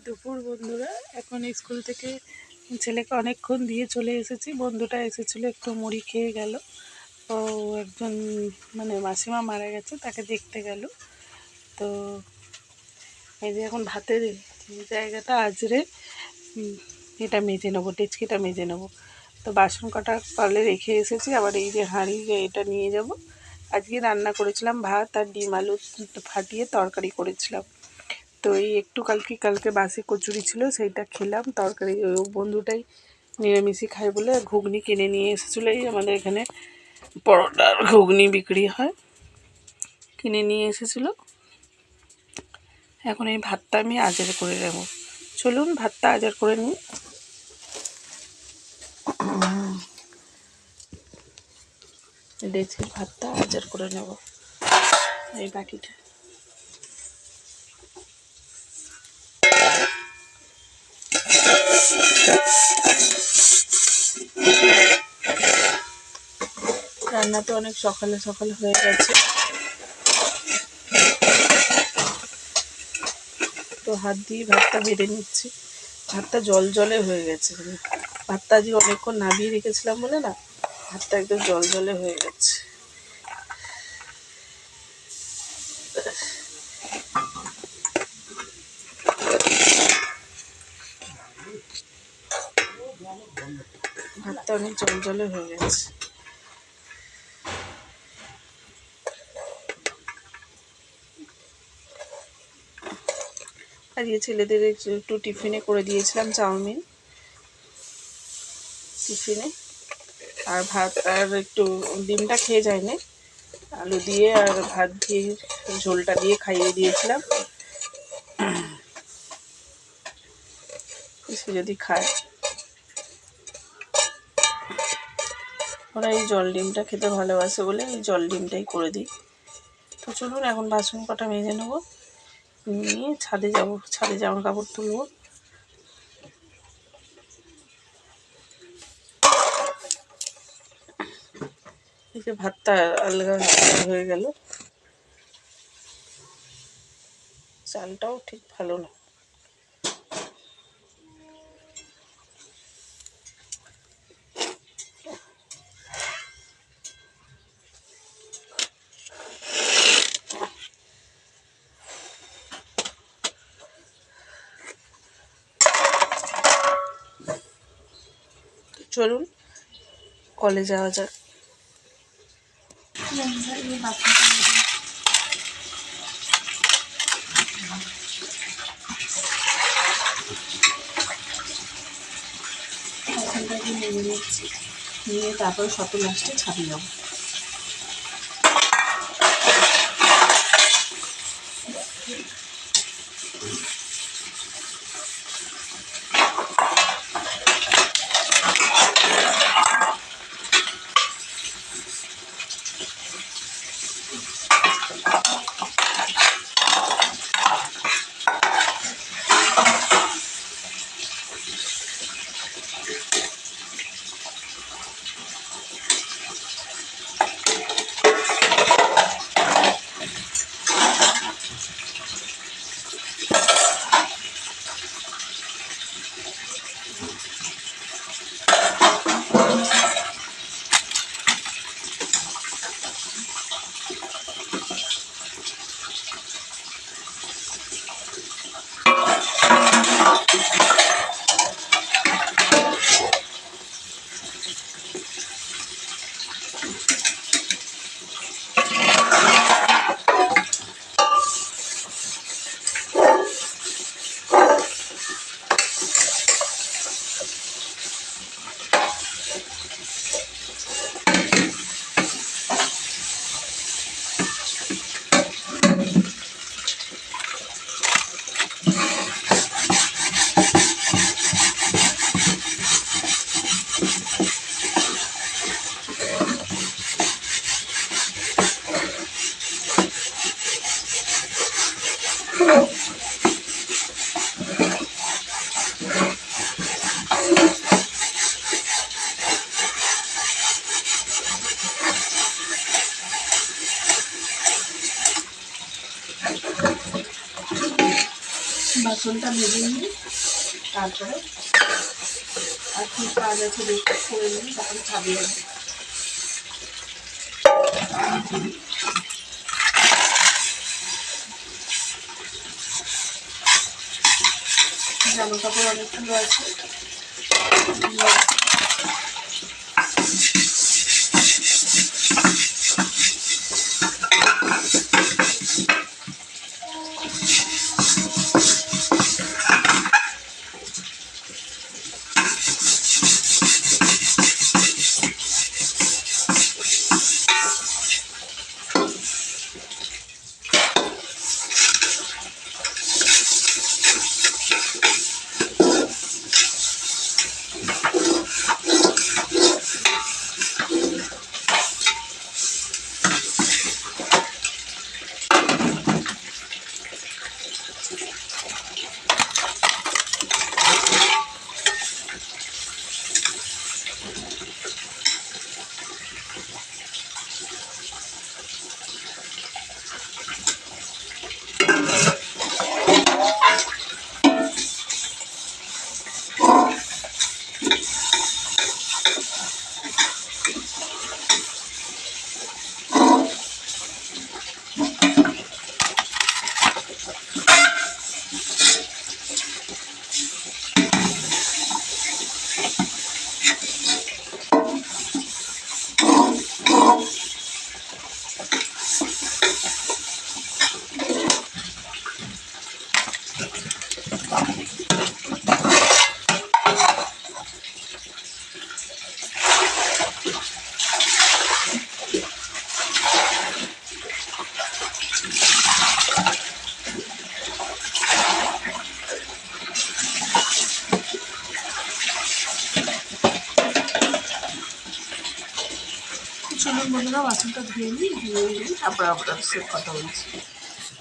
দুপুর বন্ধুরা। এখন স্কুল থেকে ছেলেকে অনেকক্ষণ দিয়ে চলে এসেছি। বন্ধুটা এসেছিলো, একটু মুড়ি খেয়ে গেল। ও একজন মানে মাসিমা মারা গেছে, তাকে দেখতে গেল। তো এই যে এখন ভাতের জায়গাটা আজরে এটা মেজে নেবো, ডেচকিটা মেজে নেবো। তো বাসন কটা কলে রেখে এসেছি, আবার এই যে হাঁড়ি এটা নিয়ে যাব। আজকে রান্না করেছিলাম ভাত আর ডিম আলু ফাটিয়ে তরকারি করেছিলাম। তো এই একটু কালকে বাসি কচুরি ছিল, সেইটা খেলাম। তরকারি ওই বন্ধুটাই নিরামিষই খায় বলে ঘুগনি কিনে নিয়ে এসেছিলো। এই আমাদের এখানে পরোটার ঘুগনি বিক্রি হয়, কিনে নিয়ে এসেছিলো। এখন এই ভাতটা আমি আজার করে নেব। চলুন ভাতটা আজার করে নিই। ডেচকির ভাতটা আজার করে নেব এই বাটিটা। রান্না তো অনেক সকালে হয়ে গেছে, তো হাত দিয়ে ভাতটা বেড়ে নিচ্ছি। ভাতটা জলে হয়ে গেছে। ভাতটা আজকে অনেকক্ষণ নামিয়ে রেখেছিলাম বলে না, ভাতটা একদম জলে হয়ে গেছে। ভাতটা অনেক জলে হয়ে গেছে। আজকে ছেলেদের একটু টিফিনে করে দিয়েছিলাম চাউমিন টিফিনে, আর ভাত আর একটু ডিমটা খেয়ে যায়নি, আলু দিয়ে আর ভাত দিয়ে ঝোলটা দিয়ে খাইয়ে দিয়েছিলাম। সে যদি খায়, ওরা এই জল ডিমটা খেতে ভালোবাসে বলে এই জল ডিমটাই করে দিই। তো চলুন এখন বাসন কটা মেজে নেবো, নিয়ে ছাদে যাব, ছাদে জামা কাপড় তুলবো। এই যে ভাতটা আলগা হয়ে গেল, চালটাও ঠিক ভালো না। চলুন কলে যাওয়া যাক। বাসনটাকে নেমে নিচ্ছি, নিয়ে তারপর শত লাস্টে ছাদে যাবো। বেসনটা ভেজে নিয়ে তারপরে আর কি কাজ আছে দেখে করে নিয়ে তারপরে ছাদে যাবো। জামা কাপড় অনেকগুলো আছে, চলুন বন্ধুরা বাসনটা ধুয়ে নিই, তারপর আপনার সাথে কথা বলছি।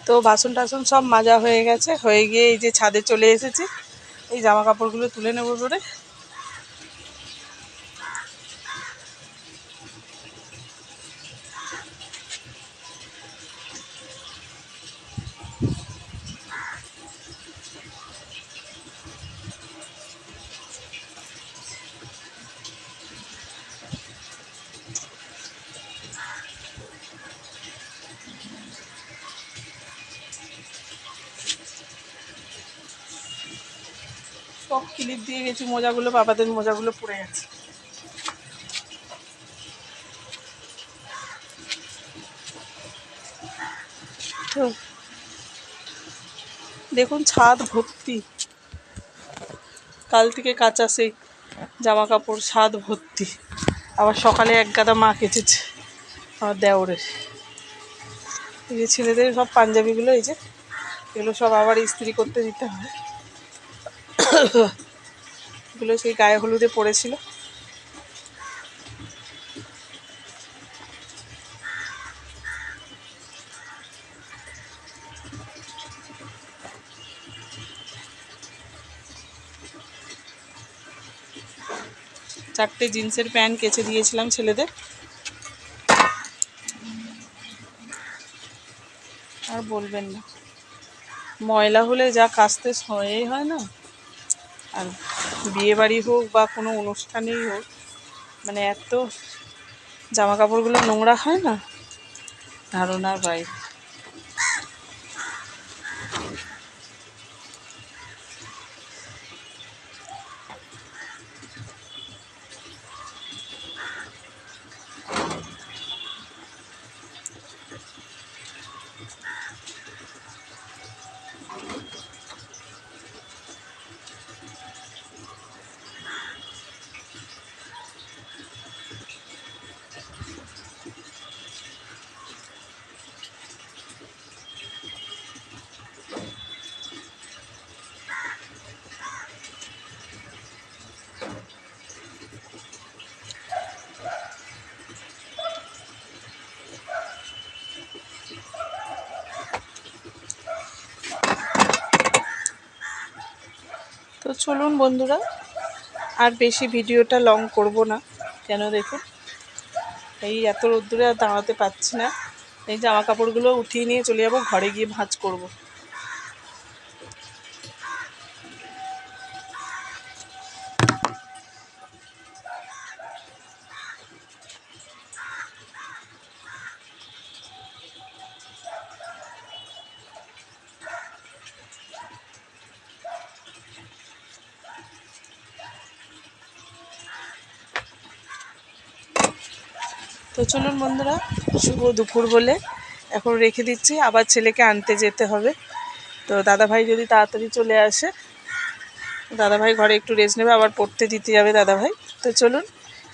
তো বাসন টাসন সব মাজা হয়ে গেছে, হয়ে গিয়ে এই যে ছাদে চলে এসেছি, এই জামা কাপড়গুলো তুলে নেবো বলে। সব ক্লিপ দিয়ে গেছি, মোজাগুলো বাবাদের মোজাগুলো পড়ে গেছে। তো দেখুন ছাদ ভর্তি, কাল থেকে কাচা সেই জামা কাপড়, ছাদ ভর্তি। আবার সকালে এক গাদা মা কেচেছে আমার দেওরের। এই যে ছেলেদের সব পাঞ্জাবিগুলো, এই যে এগুলো সব আবার ইস্ত্রি করতে দিতে হবে। এগুলো সেই গায়ে হলুদে পড়েছিল। চারটে জিন্সের প্যান্ট কেচে দিয়েছিলাম ছেলেদের। আর বলবেন না, ময়লা হলে যা কাচতে সয়েই হয় না। আর বিয়ে বাড়ি হোক বা কোনো অনুষ্ঠানেই হোক, মানে এত জামা কাপড়গুলো নোংরা হয় না, ধারণার বাইরে। তো চলুন বন্ধুরা, আর বেশি ভিডিওটা লং করব না, কেন দেখুন এই এত রোদ্দুরে আর দাঁড়াতে পারছি না। এই জামা কাপড়গুলো উঠিয়ে নিয়ে চলে যাব ঘরে, গিয়ে ভাঁজ করব। তো চলুন বন্ধুরা, শুভ দুপুর বলে এখন রেখে দিচ্ছি, আবার ছেলেকে আনতে যেতে হবে। তো দাদাভাই যদি তাড়াতাড়ি চলে আসে, দাদাভাই ঘরে একটু রেস্ট নেবে, আবার পড়তে দিতে যাবে দাদাভাই। তো চলুন,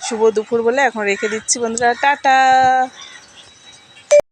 শুভ দুপুর বলে এখন রেখে দিচ্ছি বন্ধুরা, টাটা।